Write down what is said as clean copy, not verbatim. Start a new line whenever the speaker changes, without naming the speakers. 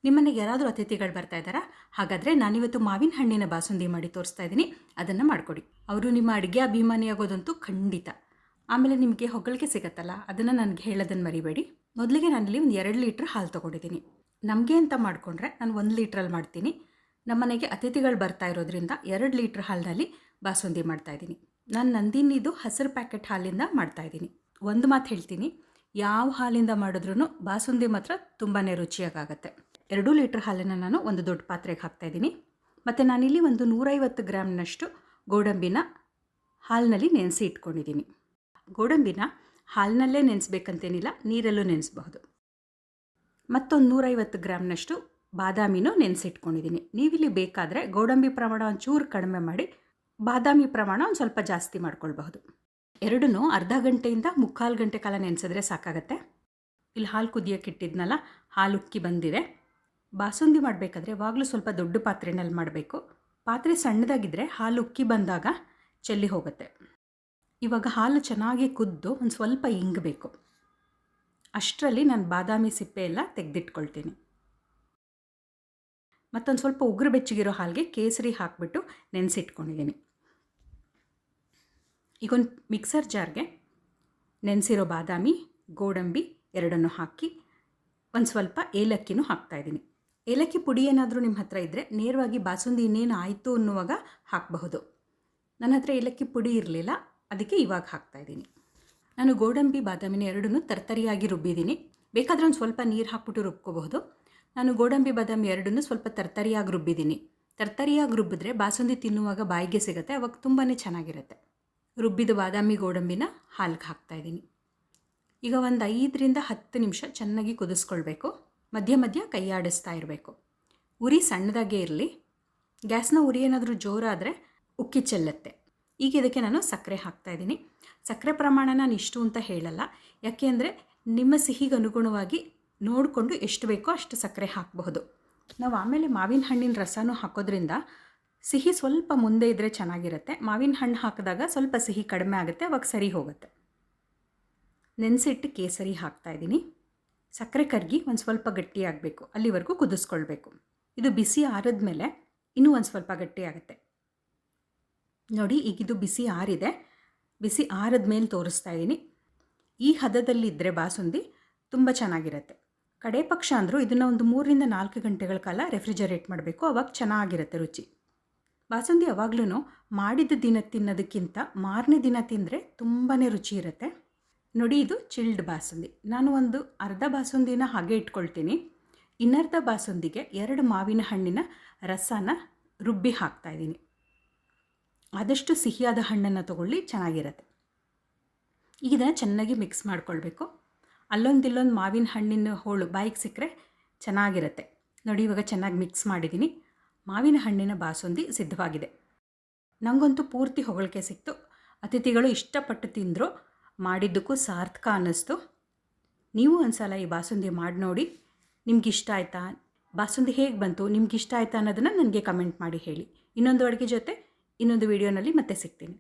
ನಿಮ್ಮನೆಗೆ ಯಾರಾದರೂ ಅತಿಥಿಗಳು ಬರ್ತಾ ಇದ್ದಾರಾ? ಹಾಗಾದರೆ ನಾನಿವತ್ತು ಮಾವಿನ ಹಣ್ಣಿನ ಬಾಸುಂದಿ ಮಾಡಿ ತೋರಿಸ್ತಾ ಇದ್ದೀನಿ. ಅದನ್ನು ಮಾಡಿಕೊಡಿ. ಅವರು ನಿಮ್ಮ ಅಡುಗೆ ಅಭಿಮಾನಿಯಾಗೋದಂತೂ ಖಂಡಿತ. ಆಮೇಲೆ ನಿಮಗೆ ಹೊಗಳಿಕೆ ಸಿಗತ್ತಲ್ಲ, ಅದನ್ನು ನನಗೆ ಹೇಳೋದನ್ನು ಮರಿಬೇಡಿ. ಮೊದಲಿಗೆ ನಾನಿಲ್ಲಿ ಒಂದು 2 ಲೀಟ್ರ್ ಹಾಲು ತೊಗೊಂಡಿದ್ದೀನಿ. ನಮಗೆ ಅಂತ ಮಾಡಿಕೊಂಡ್ರೆ ನಾನು 1 ಲೀಟ್ರಲ್ಲಿ ಮಾಡ್ತೀನಿ. ನಮ್ಮನೆಗೆ ಅತಿಥಿಗಳು ಬರ್ತಾ ಇರೋದ್ರಿಂದ 2 ಲೀಟ್ರ್ ಹಾಲಿನಲ್ಲಿ ಬಾಸುಂದಿ ಮಾಡ್ತಾಯಿದ್ದೀನಿ. ನಾನು ನಂದಿನಿದು ಹಸಿರು ಪ್ಯಾಕೆಟ್ ಹಾಲಿಂದ ಮಾಡ್ತಾಯಿದ್ದೀನಿ. ಒಂದು ಮಾತು ಹೇಳ್ತೀನಿ, ಯಾವ ಹಾಲಿಂದ ಮಾಡಿದ್ರೂ ಬಾಸುಂದಿ ಮಾತ್ರ ತುಂಬಾ ರುಚಿಯಾಗತ್ತೆ. 2 ಲೀಟ್ರ್ ಹಾಲನ್ನು ನಾನು ಒಂದು ದೊಡ್ಡ ಪಾತ್ರೆಗೆ ಹಾಕ್ತಾಯಿದ್ದೀನಿ. ಮತ್ತು ನಾನಿಲ್ಲಿ ಒಂದು 150 ಗ್ರಾಮ್ನಷ್ಟು ಗೋಡಂಬಿನ ಹಾಲಿನಲ್ಲಿ ನೆನೆಸಿ ಇಟ್ಕೊಂಡಿದ್ದೀನಿ. ಗೋಡಂಬಿನ ಹಾಲಿನಲ್ಲೇ ನೆನೆಸ್ಬೇಕಂತೇನಿಲ್ಲ, ನೀರಲ್ಲೂ ನೆನೆಸಬಹುದು. ಮತ್ತೊಂದು 150 ಗ್ರಾಮ್ನಷ್ಟು ಬಾದಾಮಿನೂ ನೆನೆಸಿಟ್ಕೊಂಡಿದ್ದೀನಿ. ನೀವಿಲ್ಲಿ ಬೇಕಾದರೆ ಗೋಡಂಬಿ ಪ್ರಮಾಣ ಒಂಚೂರು ಕಡಿಮೆ ಮಾಡಿ ಬಾದಾಮಿ ಪ್ರಮಾಣ ಒಂದು ಸ್ವಲ್ಪ ಜಾಸ್ತಿ ಮಾಡ್ಕೊಳ್ಬಹುದು. ಎರಡನ್ನೂ ಅರ್ಧ ಗಂಟೆಯಿಂದ 3/4 ಗಂಟೆ ಕಾಲ ನೆನೆಸಿದ್ರೆ ಸಾಕಾಗತ್ತೆ. ಇಲ್ಲಿ ಹಾಲು ಕುದಿಯೋಕೆ ಇಟ್ಟಿದ್ನಲ್ಲ, ಹಾಲು ಉಕ್ಕಿ ಬಂದಿದೆ. ಬಾಸುಂದಿ ಮಾಡಬೇಕಾದ್ರೆ ಯಾವಾಗಲೂ ಸ್ವಲ್ಪ ದೊಡ್ಡ ಪಾತ್ರೆಯಲ್ಲಿ ಮಾಡಬೇಕು. ಪಾತ್ರೆ ಸಣ್ಣದಾಗಿದ್ದರೆ ಹಾಲು ಉಕ್ಕಿ ಬಂದಾಗ ಚೆಲ್ಲಿ ಹೋಗುತ್ತೆ. ಇವಾಗ ಹಾಲು ಚೆನ್ನಾಗಿ ಕುದ್ದು ಒಂದು ಸ್ವಲ್ಪ ಇಂಗಬೇಕು. ಅಷ್ಟರಲ್ಲಿ ನಾನು ಬಾದಾಮಿ ಸಿಪ್ಪೆ ಎಲ್ಲ ತೆಗೆದಿಟ್ಕೊಳ್ತೀನಿ. ಮತ್ತೊಂದು ಸ್ವಲ್ಪ ಉಗುರು ಬೆಚ್ಚಗಿರೋ ಹಾಲಿಗೆ ಕೇಸರಿ ಹಾಕಿಬಿಟ್ಟು ನೆನೆಸಿಟ್ಕೊಂಡಿದ್ದೀನಿ. ಈಗೊಂದು ಮಿಕ್ಸರ್ ಜಾರ್ಗೆ ನೆನೆಸಿರೋ ಬಾದಾಮಿ, ಗೋಡಂಬಿ ಎರಡನ್ನೂ ಹಾಕಿ ಒಂದು ಸ್ವಲ್ಪ ಏಲಕ್ಕಿನೂ ಹಾಕ್ತಾಯಿದ್ದೀನಿ. ಏಲಕ್ಕಿ ಪುಡಿ ಏನಾದರೂ ನಿಮ್ಮ ಹತ್ರ ಇದ್ದರೆ ನೇರವಾಗಿ ಬಾಸುಂದಿ ಇನ್ನೇನು ಆಯಿತು ಅನ್ನುವಾಗ ಹಾಕಬಹುದು. ನನ್ನ ಹತ್ರ ಏಲಕ್ಕಿ ಪುಡಿ ಇರಲಿಲ್ಲ, ಅದಕ್ಕೆ ಇವಾಗ ಹಾಕ್ತಾಯಿದ್ದೀನಿ. ನಾನು ಗೋಡಂಬಿ ಬಾದಾಮಿನ ಎರಡನ್ನೂ ತರ್ತರಿಯಾಗಿ ರುಬ್ಬಿದ್ದೀನಿ. ಬೇಕಾದರೆ ಒಂದು ಸ್ವಲ್ಪ ನೀರು ಹಾಕ್ಬಿಟ್ಟು ರುಬ್ಕೋಬಹುದು. ನಾನು ಗೋಡಂಬಿ ಬಾದಾಮಿ ಎರಡನ್ನೂ ಸ್ವಲ್ಪ ತರ್ತರಿಯಾಗಿ ರುಬ್ಬಿದ್ದೀನಿ. ತರ್ತರಿಯಾಗಿ ರುಬ್ಬಿದ್ರೆ ಬಾಸುಂದಿ ತಿನ್ನುವಾಗ ಬಾಯಿಗೆ ಸಿಗುತ್ತೆ, ಅವಾಗ ತುಂಬಾ ಚೆನ್ನಾಗಿರುತ್ತೆ. ರುಬ್ಬಿದ ಬಾದಾಮಿ ಗೋಡಂಬಿನ ಹಾಲಿಗೆ ಹಾಕ್ತಾಯಿದ್ದೀನಿ. ಈಗ ಒಂದು 5ರಿಂದ 10 ನಿಮಿಷ ಚೆನ್ನಾಗಿ ಕುದಿಸ್ಕೊಳ್ಬೇಕು. ಮಧ್ಯ ಮಧ್ಯ ಕೈ ಆಡಿಸ್ತಾ ಇರಬೇಕು. ಉರಿ ಸಣ್ಣದಾಗೇ ಇರಲಿ. ಗ್ಯಾಸ್ನ ಉರಿ ಏನಾದರೂ ಜೋರಾದರೆ ಉಕ್ಕಿ ಚೆಲ್ಲುತ್ತೆ. ಈಗ ಇದಕ್ಕೆ ನಾನು ಸಕ್ಕರೆ ಹಾಕ್ತಾಯಿದ್ದೀನಿ. ಸಕ್ಕರೆ ಪ್ರಮಾಣ ನಾನು ಇಷ್ಟು ಅಂತ ಹೇಳಲ್ಲ, ಯಾಕೆ ಅಂದರೆ ನಿಮ್ಮ ಸಿಹಿಗೆ ಅನುಗುಣವಾಗಿ ನೋಡಿಕೊಂಡು ಎಷ್ಟು ಬೇಕೋ ಅಷ್ಟು ಸಕ್ಕರೆ ಹಾಕಬಹುದು. ನಾವು ಆಮೇಲೆ ಮಾವಿನ ಹಣ್ಣಿನ ರಸನೂ ಹಾಕೋದ್ರಿಂದ ಸಿಹಿ ಸ್ವಲ್ಪ ಮುಂದೆ ಇದ್ದರೆ ಚೆನ್ನಾಗಿರುತ್ತೆ. ಮಾವಿನ ಹಣ್ಣು ಹಾಕಿದಾಗ ಸ್ವಲ್ಪ ಸಿಹಿ ಕಡಿಮೆ ಆಗುತ್ತೆ, ಅವಾಗ ಸರಿ ಹೋಗುತ್ತೆ. ನೆನೆಸಿಟ್ಟು ಕೇಸರಿ ಹಾಕ್ತಾಯಿದ್ದೀನಿ. ಸಕ್ಕರೆ ಕರಗಿ ಒಂದು ಸ್ವಲ್ಪ ಗಟ್ಟಿಯಾಗಬೇಕು, ಅಲ್ಲಿವರೆಗೂ ಕುದಿಸ್ಕೊಳ್ಬೇಕು. ಇದು ಬಿಸಿ ಆರಿದ್ಮೇಲೆ ಇನ್ನೂ ಒಂದು ಸ್ವಲ್ಪ ಗಟ್ಟಿಯಾಗುತ್ತೆ. ನೋಡಿ, ಈಗಿದು ಬಿಸಿ ಆರಿದೆ. ಬಿಸಿ ಆರಿದ ಮೇಲೆ ತೋರಿಸ್ತಾ ಇದ್ದೀನಿ. ಈ ಹದದಲ್ಲಿದ್ದರೆ ಬಾಸುಂದಿ ತುಂಬ ಚೆನ್ನಾಗಿರುತ್ತೆ. ಕಡೆ ಪಕ್ಷ ಅಂದರೂ ಇದನ್ನು ಒಂದು 3ರಿಂದ 4 ಗಂಟೆಗಳ ಕಾಲ ರೆಫ್ರಿಜರೇಟ್ ಮಾಡಬೇಕು, ಅವಾಗ ಚೆನ್ನಾಗಿರುತ್ತೆ ರುಚಿ. ಬಾಸುಂದಿ ಯಾವಾಗಲೂ ಮಾಡಿದ ದಿನ ತಿನ್ನೋದಕ್ಕಿಂತ ಮಾರನೇ ದಿನ ತಿಂದರೆ ತುಂಬಾ ರುಚಿ ಇರುತ್ತೆ. ನೋಡಿ, ಇದು ಚಿಲ್ಡ್ ಬಾಸುಂದಿ. ನಾನು ಒಂದು ಅರ್ಧ ಬಾಸುಂದಿನ ಹಾಗೆ ಇಟ್ಕೊಳ್ತೀನಿ. ಇನ್ನರ್ಧ ಬಾಸುಂದಿಗೆ 2 ಮಾವಿನ ಹಣ್ಣಿನ ರಸನ ರುಬ್ಬಿ ಹಾಕ್ತಾಯಿದ್ದೀನಿ. ಆದಷ್ಟು ಸಿಹಿಯಾದ ಹಣ್ಣನ್ನು ತೊಗೊಳ್ಳಿ, ಚೆನ್ನಾಗಿರುತ್ತೆ. ಈಗ ಇದನ್ನು ಚೆನ್ನಾಗಿ ಮಿಕ್ಸ್ ಮಾಡ್ಕೊಳ್ಬೇಕು. ಅಲ್ಲೊಂದಿಲ್ಲೊಂದು ಮಾವಿನ ಹಣ್ಣಿನ ಹೋಳು ಬಾಯಿಗೆ ಸಿಕ್ಕರೆ ಚೆನ್ನಾಗಿರುತ್ತೆ. ನೋಡಿ, ಇವಾಗ ಚೆನ್ನಾಗಿ ಮಿಕ್ಸ್ ಮಾಡಿದ್ದೀನಿ. ಮಾವಿನ ಹಣ್ಣಿನ ಬಾಸುಂದಿ ಸಿದ್ಧವಾಗಿದೆ. ನನಗಂತೂ ಪೂರ್ತಿ ಹೊಗಳಿಕೆ ಸಿಕ್ತು. ಅತಿಥಿಗಳು ಇಷ್ಟಪಟ್ಟು ತಿಂದರು. ಮಾಡಿದ್ದಕ್ಕೂ ಸಾರ್ಥಕ ಅನ್ನಿಸ್ತು. ನೀವು ಒಂದು ಸಲ ಈ ಬಾಸುಂದಿ ಮಾಡಿ ನೋಡಿ. ನಿಮ್ಗೆ ಇಷ್ಟ ಆಯಿತಾ? ಬಾಸುಂದಿ ಹೇಗೆ ಬಂತು? ನಿಮ್ಗೆ ಇಷ್ಟ ಆಯಿತಾ ಅನ್ನೋದನ್ನು ನನಗೆ ಕಮೆಂಟ್ ಮಾಡಿ ಹೇಳಿ. ಇನ್ನೊಂದು ಅಡುಗೆ ಜೊತೆ ಇನ್ನೊಂದು ವಿಡಿಯೋನಲ್ಲಿ ಮತ್ತೆ ಸಿಗ್ತೀನಿ.